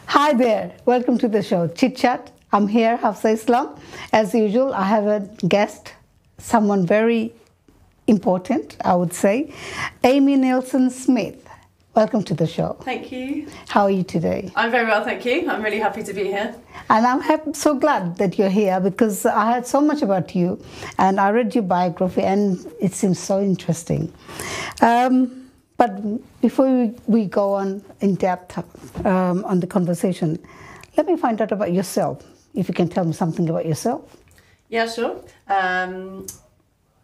Hi there, welcome to the show ChitChat. I'm here, Hafsa Islam. As usual, I have a guest, someone very important, I would say, Amy Neilson Smith. Welcome to the show. Thank you. How are you today? I'm very well, thank you. I'm really happy to be here. And I'm so glad that you're here because I heard so much about you and I read your biography and it seems so interesting. But before we go on in depth on the conversation, let me find out about yourself. If you can tell me something about yourself. Yeah, sure.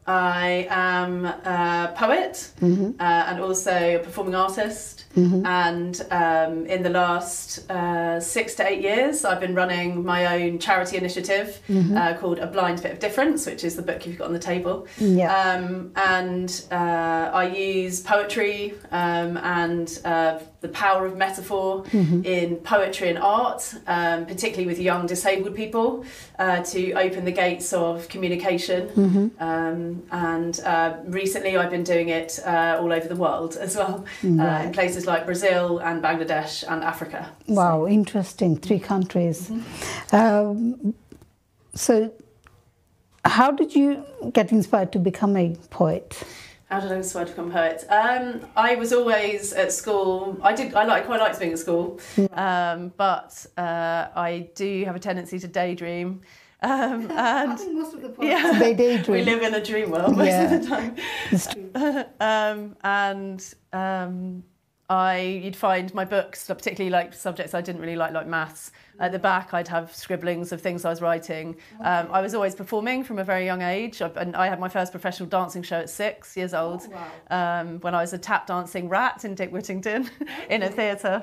I am a poet and also a performing artist. And in the last 6 to 8 years, I've been running my own charity initiative called A Blind Bit of Difference, which is the book you've got on the table. Yeah. And I use poetry and the power of metaphor in poetry and art, particularly with young disabled people, to open the gates of communication. And recently I've been doing it all over the world as well, in places like Brazil and Bangladesh and Africa. Wow, so interesting. 3 countries. So how did you get inspired to become a poet? How did I inspire to become a poet? I was always at school. I quite liked being at school, but I do have a tendency to daydream. And I think most of the poets they daydream. We live in a dream world most of the time. It's true. You'd find my books, particularly like subjects I didn't really like maths. At the back, I'd have scribblings of things I was writing. I was always performing from a very young age, and I had my first professional dancing show at 6 years old. Oh, wow. When I was a tap dancing rat in Dick Whittington in a theatre,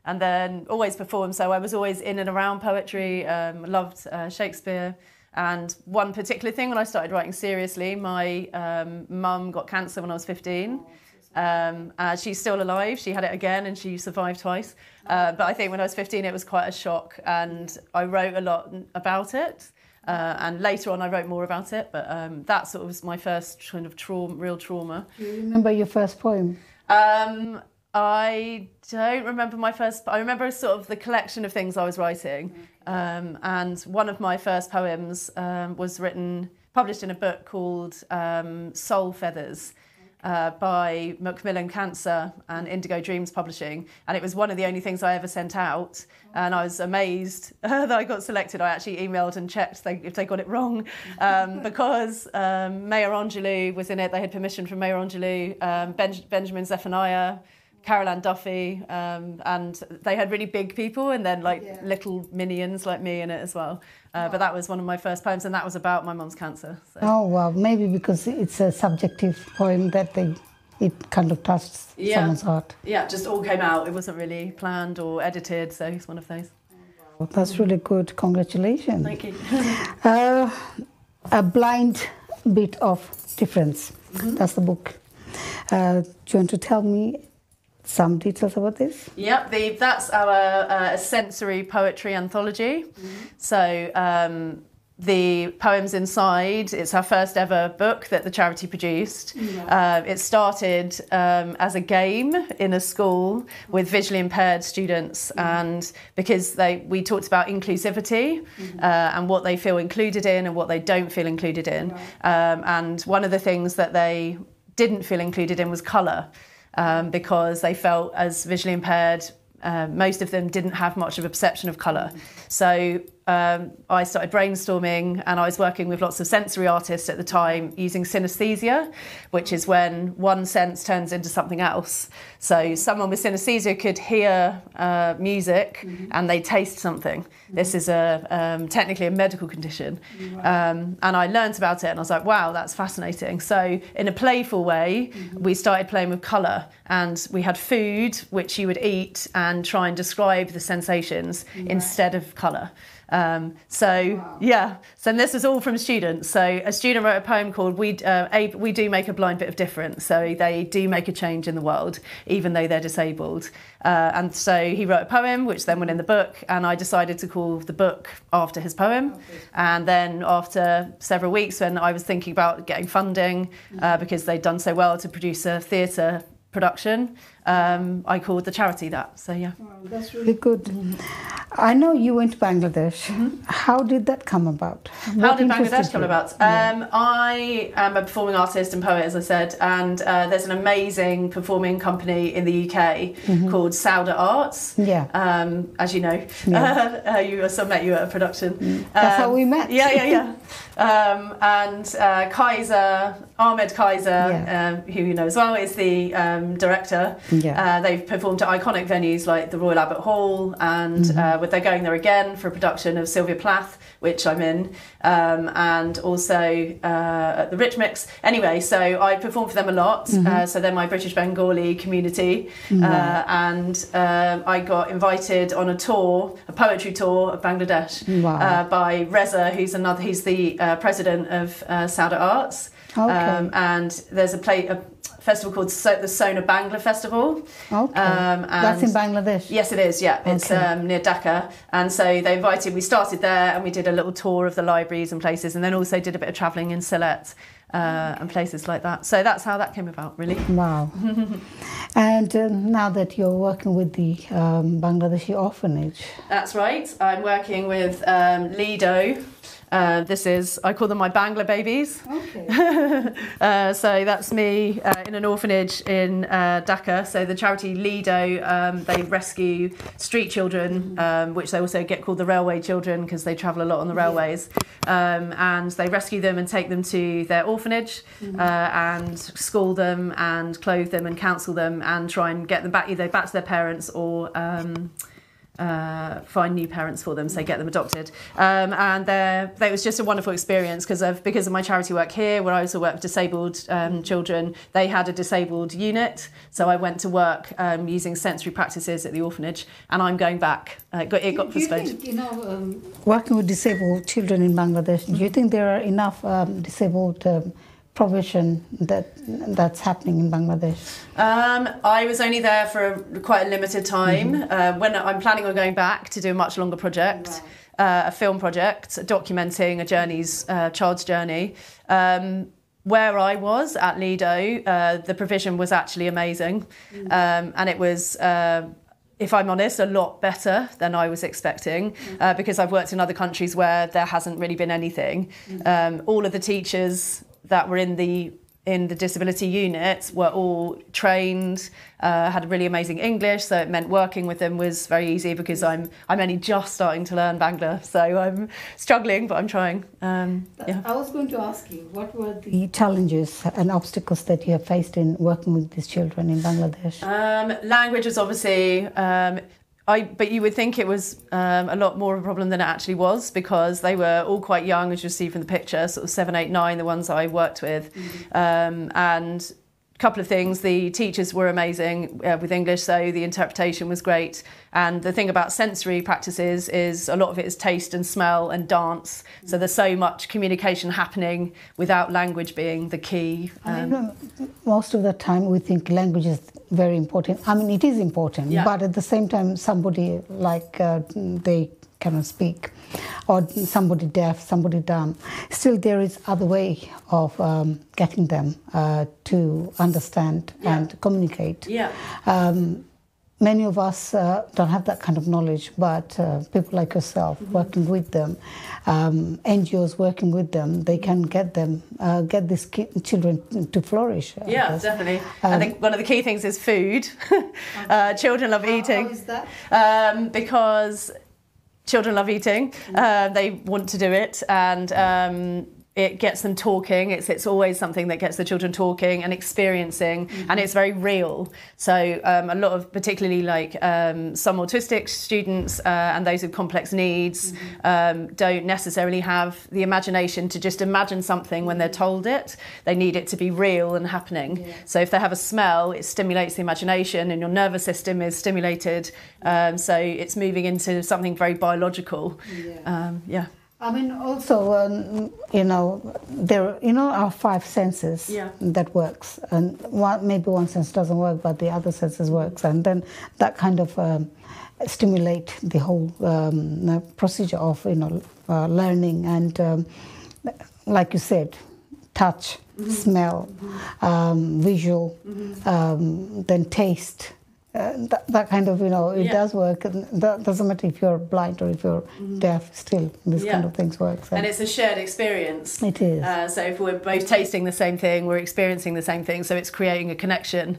and then always performed. So I was always in and around poetry. Loved Shakespeare. And one particular thing, when I started writing seriously, my mum got cancer when I was 15. She's still alive. She had it again and she survived twice. But I think when I was 15 it was quite a shock and I wrote a lot about it. And later on I wrote more about it, but that sort of was my first kind of real trauma. Do you remember your first poem? I don't remember my first, I remember sort of the collection of things I was writing. And one of my first poems was published in a book called Soul Feathers. By Macmillan Cancer and Indigo Dreams Publishing, and it was one of the only things I ever sent out, and I was amazed that I got selected. I actually emailed and checked if they got it wrong, because Maya Angelou was in it. They had permission from Maya Angelou, Benjamin Zephaniah, Carol Ann Duffy, and they had really big people and then little minions like me in it as well. But that was one of my first poems, and that was about my mum's cancer. So. Oh, wow. Maybe because it's a subjective poem that it kind of touched someone's heart. Yeah, just all came out. It wasn't really planned or edited, so it's one of those. Well, that's really good. Congratulations. Thank you. A Blind Bit of Difference. That's the book. Do you want to tell me some details about this? Yep, that's our sensory poetry anthology. So the poems inside, it's our first ever book that the charity produced. It started as a game in a school with visually impaired students, and because we talked about inclusivity and what they feel included in and what they don't feel included in. And one of the things that they didn't feel included in was colour. Because they felt, as visually impaired, most of them didn't have much of a perception of colour. So I started brainstorming, and I was working with lots of sensory artists at the time using synesthesia, which is when one sense turns into something else. So someone with synesthesia could hear music and they taste something. This is technically a medical condition. And I learnt about it and I was like, wow, that's fascinating. So in a playful way, we started playing with colour, and we had food which you would eat and try and describe the sensations instead of colour. Yeah, so this was all from students. So a student wrote a poem called We Do Make a Blind Bit of Difference. So they do make a change in the world, even though they're disabled. And so he wrote a poem, which then went in the book, and I decided to call the book after his poem. Okay. And then after several weeks, when I was thinking about getting funding, because they'd done so well to produce a theatre production, I called the charity that. So yeah. Wow, that's really good. I know you went to Bangladesh. How did that come about? How did Bangladesh come about? I am a performing artist and poet, as I said, and there's an amazing performing company in the UK called Sauda Arts. Yeah. As you know, I met you at a production. That's how we met. Yeah. And Kaiser, Ahmed Kaiser, who you know as well, is the director. Yeah. They've performed at iconic venues like the Royal Albert Hall, and they're going there again for a production of Sylvia Plath, which I'm in, and also at the Rich Mix. Anyway, so I perform for them a lot. So they're my British Bengali community, and I got invited on a tour, a poetry tour of Bangladesh, by Reza, who's the president of Sauda Arts. Okay. And there's a festival called the Sona Bangla Festival. Okay. And that's in Bangladesh? Yes, it is, yeah. It's near Dhaka. And so we started there, and we did a little tour of the libraries and places, and then also did a bit of travelling in Sylhet and places like that. So that's how that came about, really. Wow. And now that you're working with the Bangladeshi orphanage. That's right. I'm working with Lido. I call them my Bangla babies. Okay. So that's me in an orphanage in Dhaka. So the charity Lido, they rescue street children, which they also get called the railway children because they travel a lot on the railways. And they rescue them and take them to their orphanage and school them and clothe them and counsel them and try and get them back either back to their parents or find new parents for them, so get them adopted. And it was just a wonderful experience because of my charity work here, where I also work with disabled children. They had a disabled unit, so I went to work using sensory practices at the orphanage, and I'm going back. It got postponed. Do you think, working with disabled children in Bangladesh, do you think there are enough disabled provision that's happening in Bangladesh? I was only there for quite a limited time. When I'm planning on going back to do a much longer project, a film project documenting a child's journey. Where I was at Lido, the provision was actually amazing, and it was. If I'm honest, a lot better than I was expecting, because I've worked in other countries where there hasn't really been anything. All of the teachers that were in the disability unit were all trained, had really amazing English, so it meant working with them was very easy because I'm only just starting to learn Bangla, so I'm struggling, but I'm trying. I was going to ask you, what were the challenges and obstacles that you have faced in working with these children in Bangladesh? Language is obviously... but you would think it was a lot more of a problem than it actually was, because they were all quite young, as you see from the picture, sort of 7, 8, 9, the ones I worked with. And a couple of things, the teachers were amazing with English, so the interpretation was great. And the thing about sensory practices is a lot of it is taste and smell and dance. So there's so much communication happening without language being the key. Most of the time we think language is very important. I mean, it is important, but at the same time, somebody like they cannot speak, or somebody deaf, somebody dumb. Still, there is other way of getting them to understand and communicate. Many of us don't have that kind of knowledge, but people like yourself working with them, NGOs working with them, they can get these children to flourish. Yeah, definitely. I think one of the key things is food. Children love eating. How is that? Because children love eating. They want to do it, and it gets them talking. It's always something that gets the children talking and experiencing, and it's very real. So a lot of, particularly like some autistic students and those with complex needs don't necessarily have the imagination to just imagine something when they're told it. They need it to be real and happening. Yeah. So if they have a smell, it stimulates the imagination and your nervous system is stimulated. So it's moving into something very biological. Yeah. I mean, also, there, our 5 senses that works, and maybe one sense doesn't work, but the other senses works, and then that kind of stimulate the whole procedure of learning, and like you said, touch, smell, visual, then taste. That kind of, it does work. And that doesn't matter if you're blind or if you're deaf, still this kind of things work. So. And it's a shared experience. It is. So if we're both tasting the same thing, we're experiencing the same thing, so it's creating a connection.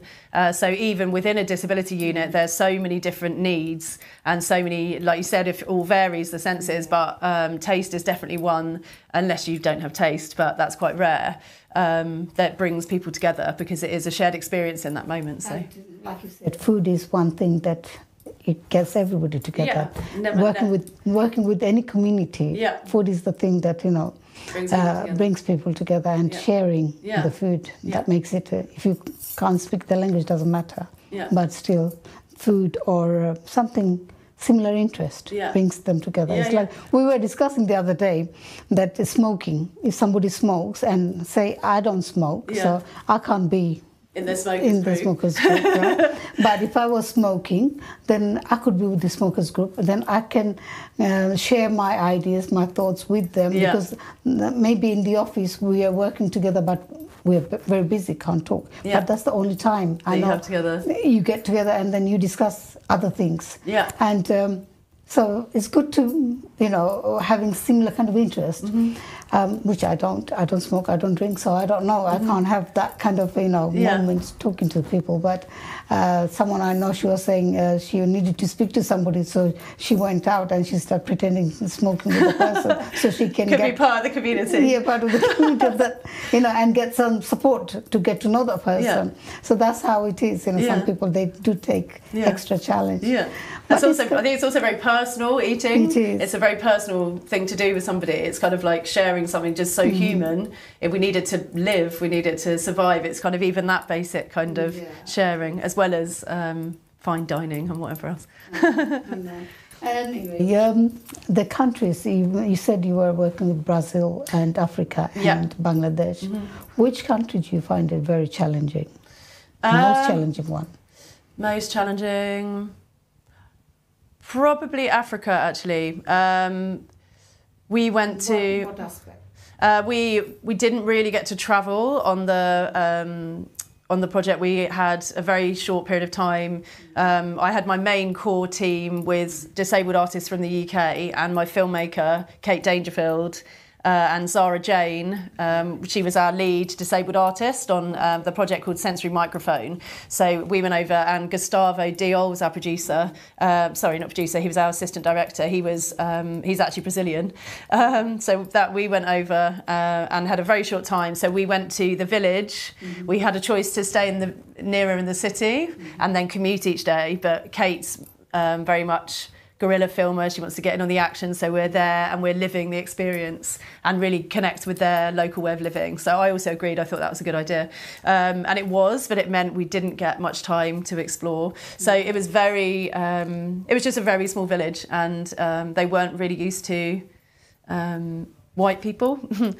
So even within a disability unit, there's so many different needs and so many, like you said, if it all varies the senses, but taste is definitely one, unless you don't have taste, but that's quite rare. That brings people together because it is a shared experience in that moment. So, like you said, food is one thing that it gets everybody together. Working with any community, food is the thing that brings people together, and sharing the food that makes it. If you can't speak the language, doesn't matter. But still, food or something. Similar interest brings them together. It's like we were discussing the other day that smoking, if somebody smokes and say, I don't smoke, so I can't be in the smokers group. Right? But if I was smoking, then I could be with the smokers group. Then I can share my ideas, my thoughts with them, because maybe in the office we are working together, but we're very busy, can't talk. But that's the only time I know you get together, and then you discuss other things. And so it's good to, having similar kind of interest, which I don't smoke, I don't drink, so I don't know. I can't have that kind of, moments talking to people. But someone I know, she was saying she needed to speak to somebody, so she went out and she started pretending smoking with the person, so she can be part of the community. Yeah, part of the community of that, and get some support to get to know that person. So that's how it is. Some people, they do take extra challenge. I think it's also very personal, eating. It is. It's a very personal thing to do with somebody. It's kind of like sharing something just so human. If we need it to live, we need it to survive. It's kind of even that basic kind of sharing, as well as fine dining and whatever else. Anyway, the countries, you said you were working with Brazil and Africa and Bangladesh. Which country do you find it very challenging? Most challenging one? Most challenging... Probably Africa, actually. We went to... What aspect? We didn't really get to travel on the project. We had a very short period of time. I had my main core team with disabled artists from the UK and my filmmaker, Kate Dangerfield, and Zara Jane. She was our lead disabled artist on the project called Sensory Microphone. So we went over, and Gustavo Diol was our producer. Sorry, not producer, he was our assistant director. He's actually Brazilian. So that we went over and had a very short time. So we went to the village. We had a choice to stay nearer in the city and then commute each day. But Kate's very much guerrilla filmer. She wants to get in on the action, so we're there and we're living the experience and really connect with their local way of living. So I also agreed. I thought that was a good idea, and it was, but it meant we didn't get much time to explore. So it was it was just a very small village, and they weren't really used to white people. So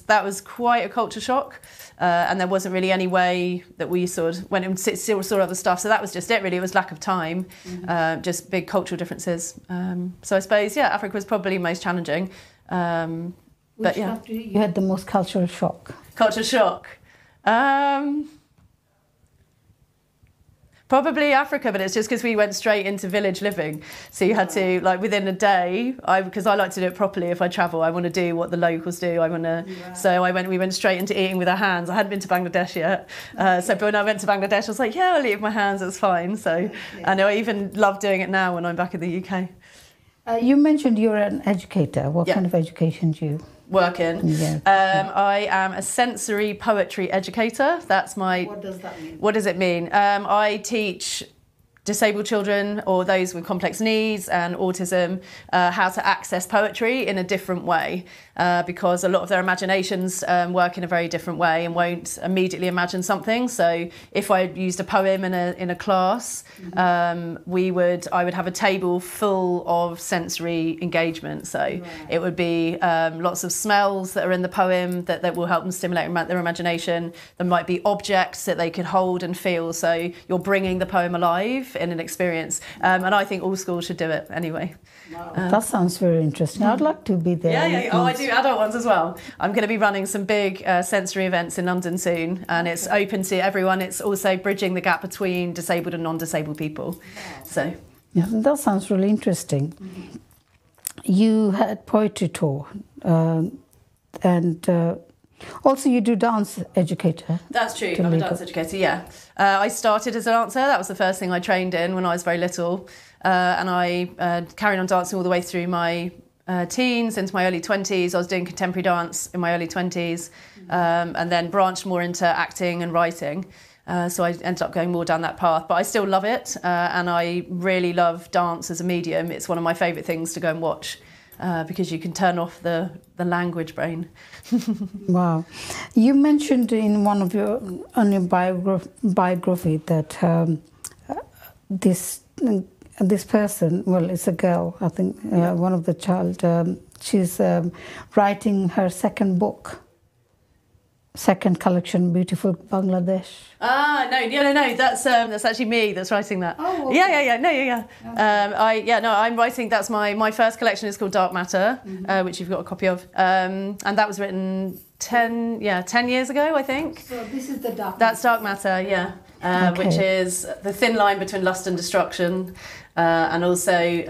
that was quite a culture shock. And there wasn't really any way that we sort of went and still saw other stuff. So that was just it, really. It was lack of time, just big cultural differences. So I suppose, Africa was probably most challenging. Which country you had the most cultural shock? Culture shock? Probably Africa, but it's just because we went straight into village living. So you had to, like, within a day, because I like to do it properly if I travel, I want to do what the locals do. So we went straight into eating with our hands. I hadn't been to Bangladesh yet. So when I went to Bangladesh, I was like, I'll eat with my hands, it's fine. So, and I even love doing it now when I'm back in the UK. You mentioned you're an educator. What kind of education do you work in? Yeah. I am a sensory poetry educator. That's my... What does that mean? What does it mean? I teach disabled children or those with complex needs and autism how to access poetry in a different way, because a lot of their imaginations work in a very different way and won't immediately imagine something. So if I used a poem in a class, I would have a table full of sensory engagement. So it would be lots of smells that are in the poem that will help them stimulate their imagination. There might be objects that they could hold and feel. So you're bringing the poem alive in an experience, and I think all schools should do it anyway. Wow. That sounds very interesting. I'd like to be there. Yeah. Oh, I do adult ones as well. I'm going to be running some big sensory events in London soon, and it's open to everyone. It's also bridging the gap between disabled and non-disabled people. So yeah, that sounds really interesting. You had poetry tour, and also you do dance educator. That's true. I'm a dance educator. Yeah, I started as a dancer. That was the first thing I trained in when I was very little, and I carried on dancing all the way through my teens into my early 20s. I was doing contemporary dance in my early 20s, and then branched more into acting and writing. So I ended up going more down that path, but I still love it, and I really love dance as a medium. It's one of my favourite things to go and watch, because you can turn off the language brain. Wow. You mentioned in one of your biography that this person, well, it's a girl, I think, one of the child, she's writing her second book. Second collection, Beautiful Bangladesh. No. That's actually me that's writing that. Oh, okay. Yeah. I'm writing. That's my first collection is called Dark Matter, which you've got a copy of, and that was written 10 years ago, I think. So this is the Dark. That's Dark Matter, yeah. Which is the thin line between lust and destruction, and also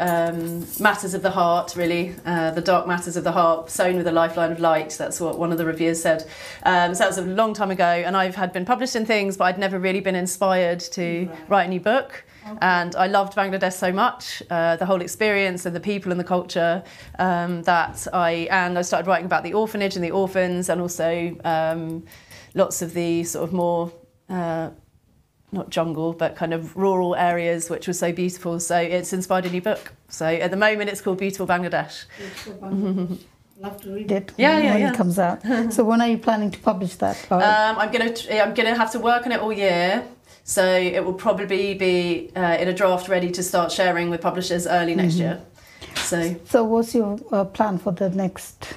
matters of the heart, really, the dark matters of the heart, sown with a lifeline of light. That's what one of the reviewers said. So that was a long time ago, and I've had been published in things, but I'd never really been inspired to write a new book. Okay. And I loved Bangladesh so much, the whole experience and the people and the culture, that I started writing about the orphanage and the orphans, and also lots of the sort of more not jungle, but kind of rural areas, which was so beautiful. So it's inspired a new book. So at the moment, it's called Beautiful Bangladesh. Beautiful Bangladesh. Love to read it when it comes out. So when are you planning to publish that? I'm gonna have to work on it all year. So it will probably be in a draft ready to start sharing with publishers early next year. So what's your plan for the next?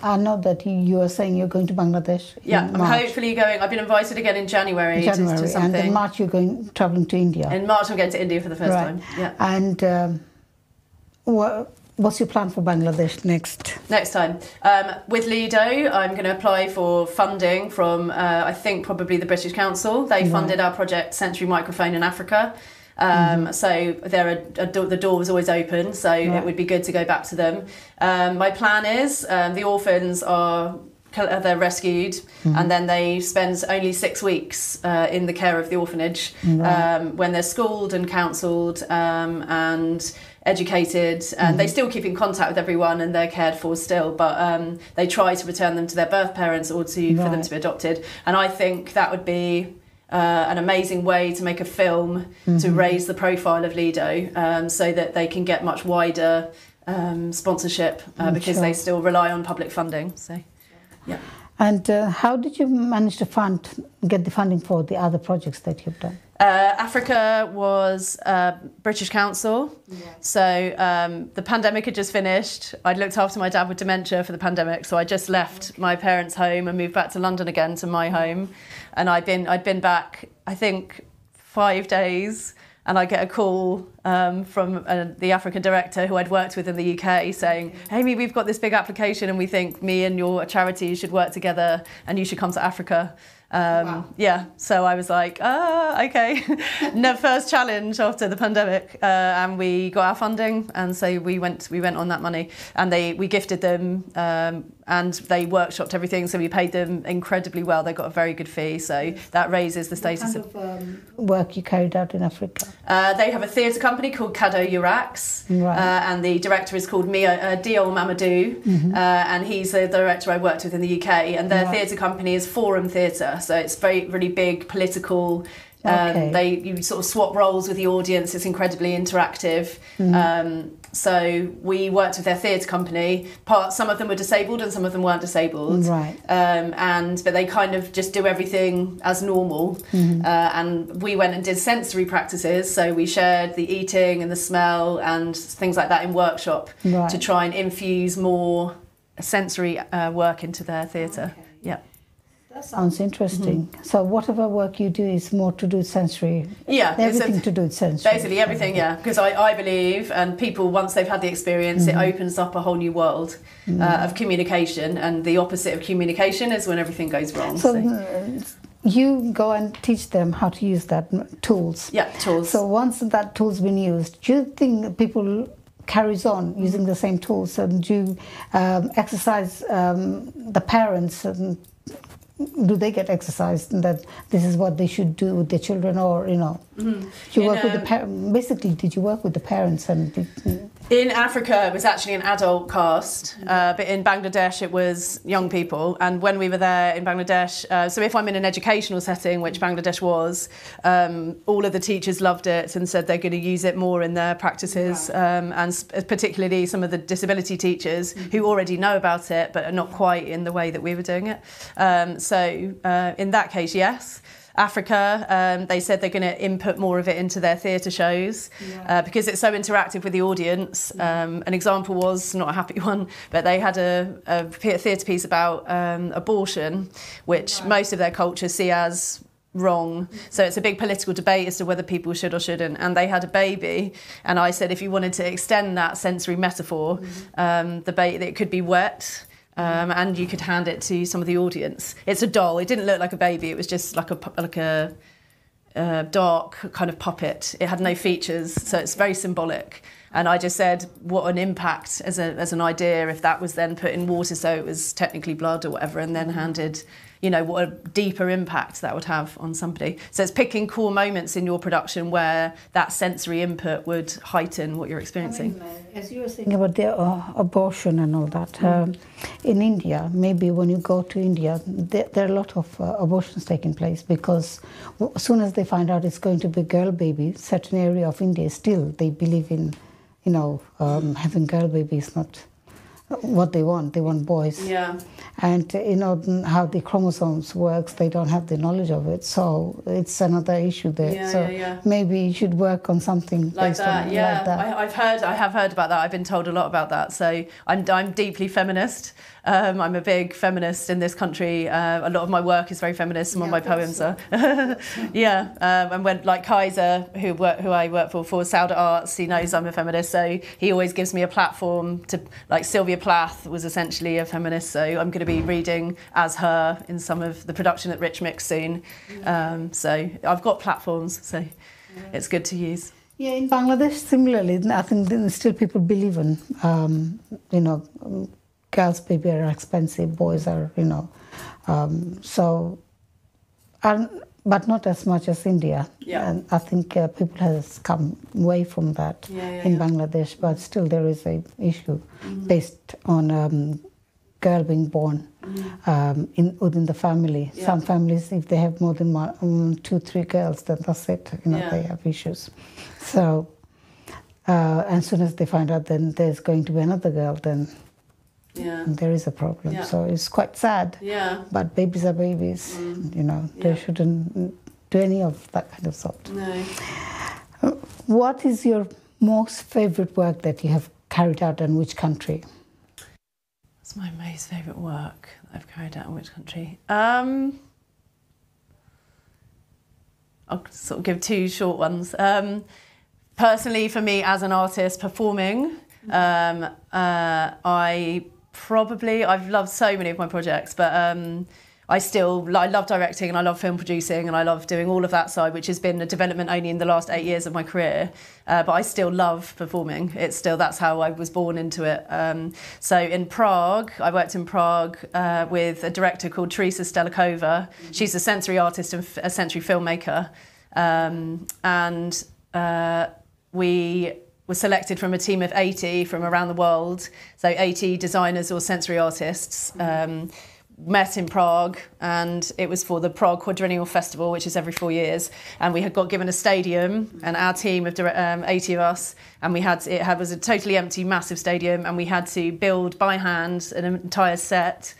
I know that you are saying you're going to Bangladesh. Yeah, I'm hopefully going. I've been invited again in January to something. And in March you're traveling to India. In March I'm going to India for the first time. Yeah. And what's your plan for Bangladesh next? Next time. With Lido, I'm going to apply for funding from, I think, probably the British Council. They funded our project Sensory Microphone in Africa. So the door was always open, so it would be good to go back to them. My plan is the orphans they're rescued, and then they spend only 6 weeks in the care of the orphanage, when they're schooled and counselled and educated, and they still keep in contact with everyone and they're cared for still, but they try to return them to their birth parents or for them to be adopted. And I think that would be an amazing way to make a film to raise the profile of Lido, so that they can get much wider sponsorship, because they still rely on public funding. So, yeah. And how did you manage to get the funding for the other projects that you've done? Africa was British Council. So the pandemic had just finished. I'd looked after my dad with dementia for the pandemic, so I just left my parents' home and moved back to London again, to my home. And I'd been back, I think, 5 days, and I get a call from the African director who I'd worked with in the UK saying, Amy, we've got this big application and we think me and your charity should work together and you should come to Africa. Yeah, so I was like, okay. First challenge after the pandemic, and we got our funding, and so we went on that money, and we gifted them and they workshopped everything, so we paid them incredibly well. They got a very good fee, so that raises the status of work you carried out in Africa? They have a theatre company called Kado Urax, and the director is called Diol Mamadou, and he's the director I worked with in the UK, and their theatre company is Forum Theatre, so it's really big political. You sort of swap roles with the audience. It's incredibly interactive. So we worked with their theatre company. Some of them were disabled and some of them weren't disabled. Right. But they kind of just do everything as normal. And we went and did sensory practices. So we shared the eating and the smell and things like that in workshop to try and infuse more sensory work into their theatre. Okay. Yeah. That sounds interesting. So whatever work you do is more to do with sensory. Yeah, everything to do with sensory. Basically everything, yeah. Because I believe, and people, once they've had the experience, it opens up a whole new world of communication, and the opposite of communication is when everything goes wrong. So you go and teach them how to use that tools. Yeah, tools. So once that tool's been used, do you think people carries on using the same tools, and do you exercise the parents, and do they get exercised and that this is what they should do with their children, or you work with the basically did you work with the parents? And in Africa it was actually an adult cast, but in Bangladesh it was young people. And when we were there in Bangladesh, so if I'm in an educational setting, which Bangladesh was, all of the teachers loved it and said they're going to use it more in their practices, and particularly some of the disability teachers who already know about it but are not quite in the way that we were doing it. So in that case, yes. Africa, they said they're going to input more of it into their theatre shows because it's so interactive with the audience. An example was, not a happy one, but they had a theatre piece about abortion, which most of their cultures see as wrong. So it's a big political debate as to whether people should or shouldn't. And they had a baby, and I said if you wanted to extend that sensory metaphor, the baby, it could be wet. And you could hand it to some of the audience. It's a doll. It didn't look like a baby. It was just like a dark kind of puppet. It had no features, so it's very symbolic. And I just said, what an impact as an idea if that was then put in water, so it was technically blood or whatever, and then handed. What a deeper impact that would have on somebody. So it's picking core moments in your production where that sensory input would heighten what you're experiencing. As you were saying about the abortion and all that, in India, maybe when you go to India, there are a lot of abortions taking place because as soon as they find out it's going to be a girl baby, certain area of India still they believe in, having girl babies, not what they want boys. Yeah. And how the chromosomes works, they don't have the knowledge of it, so it's another issue there. Maybe you should work on something like based that. on like that. I have heard about that. I've been told a lot about that. So I'm deeply feminist. I'm a big feminist in this country. A lot of my work is very feminist. Some of my poems are. And when Kaiser, who I work for Sauder Arts, he knows I'm a feminist, so he always gives me a platform to, Sylvia Plath was essentially a feminist, so I'm going to be reading as her in some of the production at Rich Mix soon. So I've got platforms, so it's good to use. Yeah, in Bangladesh, similarly, I think still people believe in, girls' baby are expensive, boys are, but not as much as India. Yeah. And I think people have come away from that in Bangladesh, but still there is a issue based on girl being born within the family. Yeah. Some families, if they have more than 2-3 girls, then that's it. They have issues. So, as soon as they find out then there's going to be another girl, then there is a problem. Yeah. So it's quite sad. Yeah. But babies are babies. They shouldn't do any of that kind of sort. No. What is your most favourite work that you have carried out in which country? What's my most favourite work that I've carried out in which country? I'll sort of give 2 short ones. Personally, for me as an artist performing, I've loved so many of my projects, but I love directing and I love film producing and I love doing all of that side, which has been a development only in the last 8 years of my career. But I still love performing. That's how I was born into it. So in Prague, I worked in Prague with a director called Teresa Stelikova. She's a sensory artist and a sensory filmmaker. We were selected from a team of 80 from around the world. So 80 designers or sensory artists met in Prague, and it was for the Prague Quadrennial Festival, which is every 4 years. And we had got given a stadium, and our team of 80 of us, and it was a totally empty, massive stadium, and we had to build by hand an entire set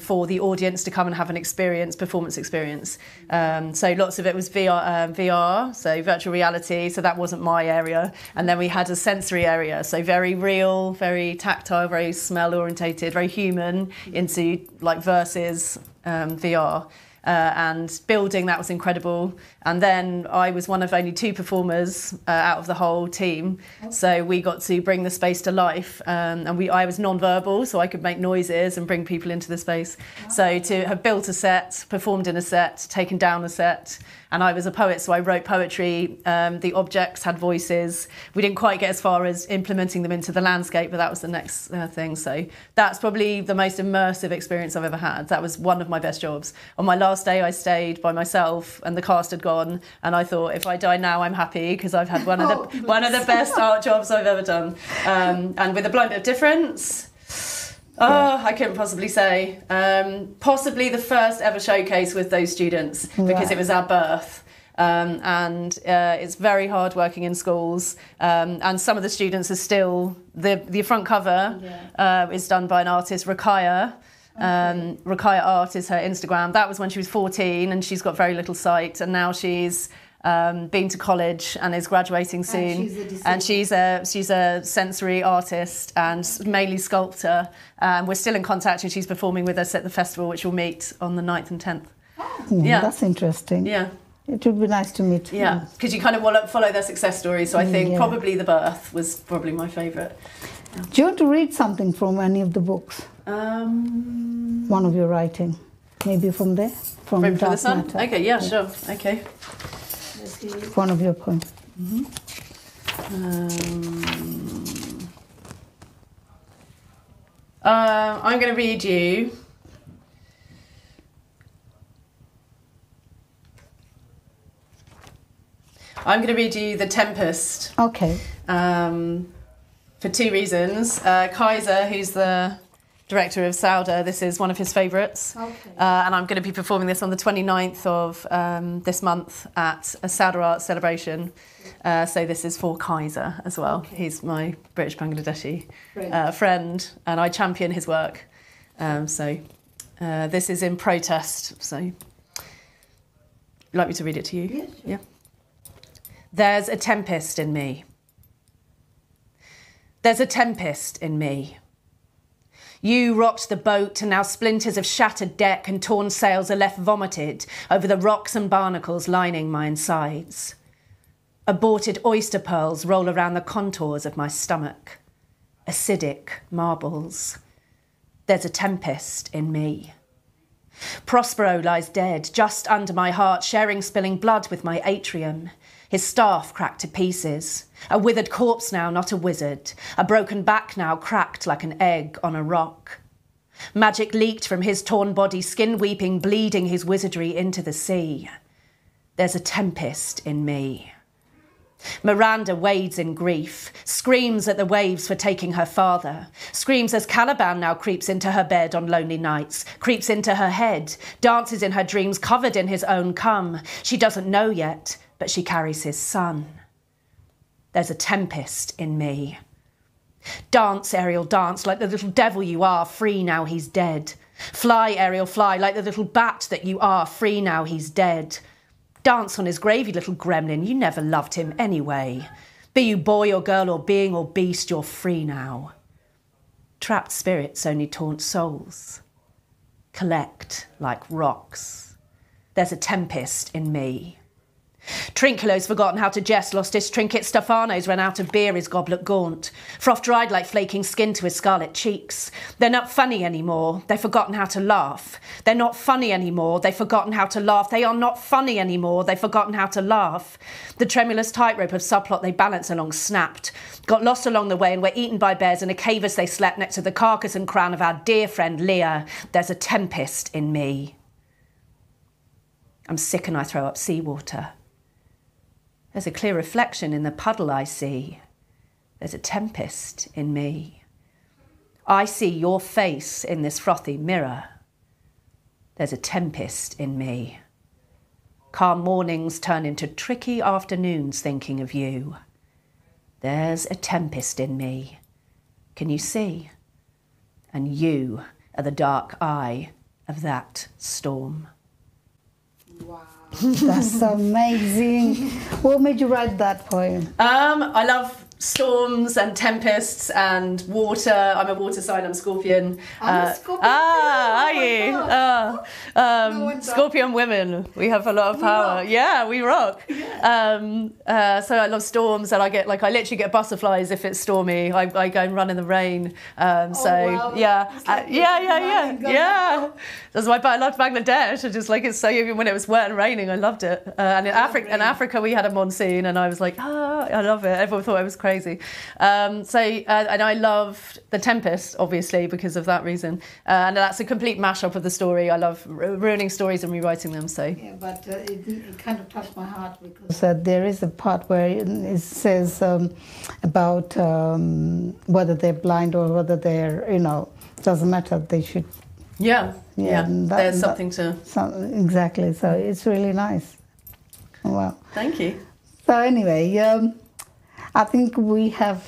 for the audience to come and have an performance experience. So lots of it was VR, so virtual reality, so that wasn't my area. And then we had a sensory area, so very real, very tactile, very smell orientated, very human, into like versus VR. And building that was incredible. And then I was one of only 2 performers out of the whole team, so we got to bring the space to life. And I was non-verbal, so I could make noises and bring people into the space. So to have built a set, performed in a set, taken down a set, and I was a poet, so I wrote poetry. The objects had voices. We didn't quite get as far as implementing them into the landscape, but that was the next thing. So that's probably the most immersive experience I've ever had. That was one of my best jobs. On my last day, I stayed by myself, and the cast had gone. And I thought, if I die now, I'm happy, because I've had one of the best art jobs I've ever done. And with a blind bit of difference. I couldn't possibly say. Possibly the first ever showcase with those students, because it was our birth. And it's very hard working in schools. And some of the students are still, the front cover is done by an artist, Rakaya. Rakaya Art is her Instagram. That was when she was 14, and she's got very little sight. And now she's been to college and is graduating soon. And she's a sensory artist and mainly sculptor. We're still in contact, and she's performing with us at the festival, which we'll meet on the 9th and 10th. That's interesting. Yeah. It would be nice to meet. Yeah, because you kind of follow their success story. So I think probably The Birth was probably my favourite. Yeah. Do you want to read something from any of the books? One of your writing, maybe from there, from Dark the Sun. Matter. Okay, yeah, sure. Okay. One of your poems. I'm going to read you. I'm going to read you The Tempest. Okay. For 2 reasons. Kaiser, who's the director of Sauder, this is one of his favourites. Okay. And I'm going to be performing this on the 29th of this month at a Sauder Art celebration. So this is for Kaiser as well. Okay. He's my British Bangladeshi friend, and I champion his work. This is in protest. So, you'd like me to read it to you? Yes. Yeah. There's a tempest in me. There's a tempest in me. You rocked the boat, and now splinters of shattered deck and torn sails are left vomited over the rocks and barnacles lining my insides. Aborted oyster pearls roll around the contours of my stomach. Acidic marbles. There's a tempest in me. Prospero lies dead, just under my heart, sharing spilling blood with my atrium. His staff cracked to pieces. A withered corpse now, not a wizard. A broken back now, cracked like an egg on a rock. Magic leaked from his torn body, skin weeping, bleeding his wizardry into the sea. There's a tempest in me. Miranda wades in grief, screams at the waves for taking her father, screams as Caliban now creeps into her bed on lonely nights, creeps into her head, dances in her dreams covered in his own cum. She doesn't know yet, but she carries his son. There's a tempest in me. Dance, Ariel, dance, like the little devil you are, free now he's dead. Fly, Ariel, fly, like the little bat that you are, free now he's dead. Dance on his grave, you little gremlin, you never loved him anyway. Be you boy or girl or being or beast, you're free now. Trapped spirits only taunt souls. Collect like rocks. There's a tempest in me. Trinculo's forgotten how to jest, lost his trinket. Stefano's ran out of beer, his goblet gaunt. Froth dried like flaking skin to his scarlet cheeks. They're not funny anymore, they've forgotten how to laugh. They're not funny anymore, they've forgotten how to laugh. They are not funny anymore, they've forgotten how to laugh. The tremulous tightrope of subplot they balance along snapped. Got lost along the way and were eaten by bears in a cave as they slept next to the carcass and crown of our dear friend Leah. There's a tempest in me. I'm sick and I throw up seawater. There's a clear reflection in the puddle I see. There's a tempest in me. I see your face in this frothy mirror. There's a tempest in me. Calm mornings turn into tricky afternoons thinking of you. There's a tempest in me. Can you see? And you are the dark eye of that storm. Wow, that's amazing. What made you write that poem? I love storms and tempests and water. I'm a water sign, I'm Scorpion. I'm a Scorpion. Are you? No, Scorpion women, we have a lot of power. Yeah, we rock. Yeah. So I love storms, and I literally get butterflies if it's stormy. I go and run in the rain. Wow. Yeah. That's why I loved Bangladesh. It's so, even when it was wet and raining, I loved it. And in Africa we had a monsoon, and I was like, I love it. Everyone thought I was crazy. And I loved The Tempest, obviously, because of that reason. And that's a complete mashup of the story. I love ruining stories and rewriting them. So yeah, but it kind of touched my heart because there is a part where it says about whether they're blind or whether they're, doesn't matter. They should. Yeah. There's something to. Exactly. So it's really nice. Wow. Thank you. So anyway, I think we have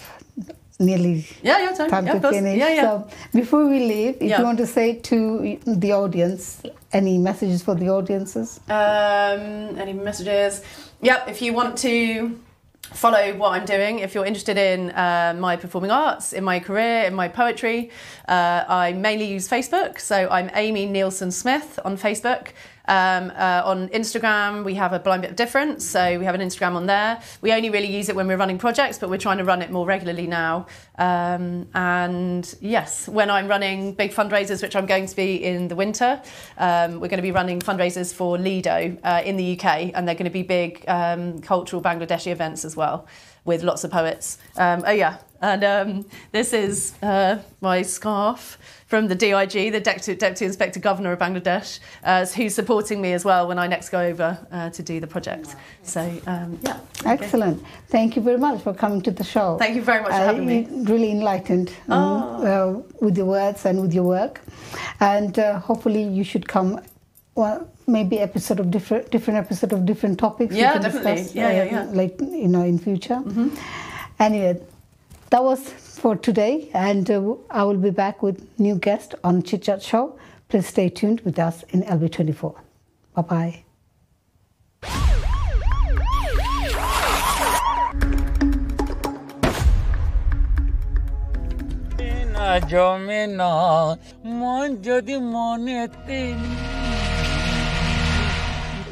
nearly your time to finish. So before we leave, if you want to say to the audience, any messages for the audiences? Any messages? Yep, if you want to follow what I'm doing, if you're interested in my performing arts, in my career, in my poetry, I mainly use Facebook. So I'm Amy Neilson Smith on Facebook. On Instagram, we have a Blind Bit of Difference, so we have an Instagram on there. We only really use it when we're running projects, but we're trying to run it more regularly now. And yes, when I'm running big fundraisers, which I'm going to be in the winter, we're going to be running fundraisers for Lido in the UK, and they're going to be big cultural Bangladeshi events as well, with lots of poets. And this is my scarf from the DIG, the Deputy Inspector Governor of Bangladesh, who's supporting me as well when I next go over to do the project. So, Excellent. Thank you very much for coming to the show. Thank you very much for having me. Really enlightened with your words and with your work. And hopefully you should come, maybe episode of different episode of different topics. Yeah, definitely. Discuss, like, in future. Mm-hmm. Anyway, that was for today, and I will be back with new guest on ChitChat show. Please stay tuned with us in LB24. Bye-bye.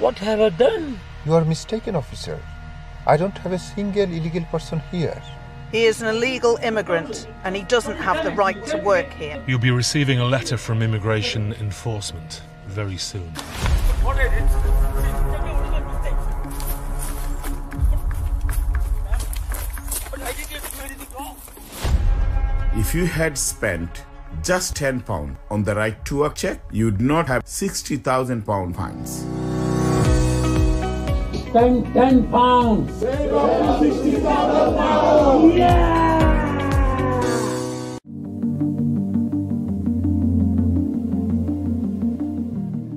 What have I done? You are mistaken, officer. I don't have a single illegal person here. He is an illegal immigrant and he doesn't have the right to work here. You'll be receiving a letter from Immigration Enforcement very soon. If you had spent just £10 on the right to work check, you'd not have £60,000 fines. Spend £10. £60,000. Yeah!